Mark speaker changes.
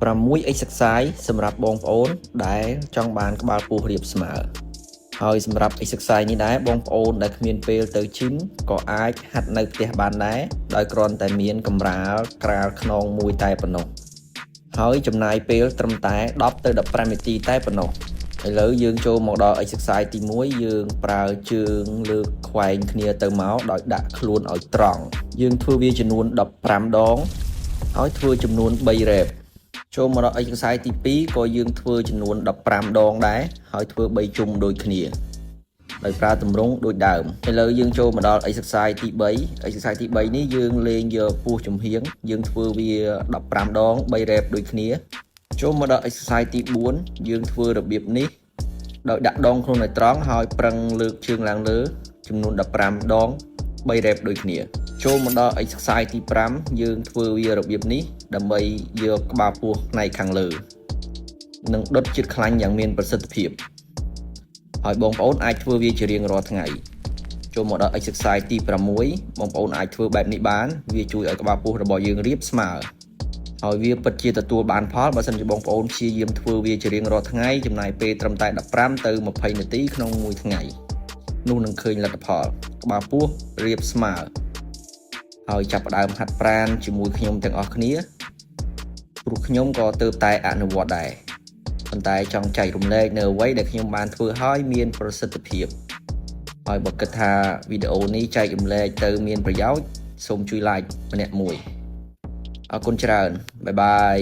Speaker 1: 6 exercise សម្រាប់បងប្អូនដែលចង់បានក្បាលពោះរាបស្មើហើយសម្រាប់ exercise នេះដែរបងប្អូនដែលគ្មានពេលទៅ gym ក៏អាចហាត់នៅផ្ទះបានដែរដោយគ្រាន់តែមានកម្រាលក្រាលខ្នងមួយតែប៉ុណ្ណោះហើយចំណាយពេលត្រឹមតែ10ទៅ15នាទីតែប៉ុណ្ណោះឥឡូវយើងចូលមកដល់ exercise ទី1យើងប្រើជើងលើកខ្វែងគ្នាទៅមកដោយដាក់ខ្លួនឲ្យត្រង់យើងធ្វើវាចំនួន15ដងហើយធ្វើចំនួន3 rep ចូលមកដល់ exercise ទី2ក៏យើងធ្វើចំនួន15ដងដែរហើយធ្វើ3ជុំដូចគ្នាដោយប្រើទម្រង់ដូចដើមឥឡូវយើងចូលមកដល់ exercise ទី3 exercise ទី3នេះយើងលេងយកពោះចំហៀងយើងធ្វើវា15ដង3 rep ដូចគ្នាចូលមកដល់ exercise ទី4យើងធ្វើរបៀបនេះដោយដាក់ដងខ្លួនឲ្យត្រង់ហើយប្រឹងលើកជើងឡើងលើចំនួន15ដង3 rep ដូចគ្នាចូលមកដល់ exercise ទី5យើងធ្វើវារបៀបនេះដើម្បីយកក្បាលពោះផ្នែកខាងលើនិងដុតជាតិខ្លាញ់យ៉ាងមានប្រសិទ្ធភាពហើយបងប្អូនអាចធ្វើវាជារៀងរាល់ថ្ងៃចូលមកដល់ exercise ទី6បងប្អូនអាចធ្វើបែបនេះបានវាជួយឲ្យក្បាលពោះរបស់យើងរាបស្មើហើយវាពិតជាទទួលបានផលបើសិនជាបងប្អូនព្យាយាមធ្វើវាជារៀងរាល់ថ្ងៃចំណាយពេលត្រឹមតែ15ទៅ20នាទីក្នុងមួយថ្ងៃនោះនឹងឃើញលទ្ធផលក្បាលពោះរាបស្មើហើយចាប់ផ្ដើមហាត់ប្រាណជាមួយខ្ញុំទាំងអស់គ្នាព្រោះខ្ញុំក៏ទើបតែអនុវត្តដែរប៉ុន្តែចង់ចែករំលែកនៅអ្វីដែលខ្ញុំបានធ្វើហើយមានប្រសិទ្ធភាពហើយបើគិតថាវីដេអូនេះចែករំលែកទៅមានប្រយោជន៍សូមជួយ like ម្នាក់មួយអរគុណច្រើនបាយបាយ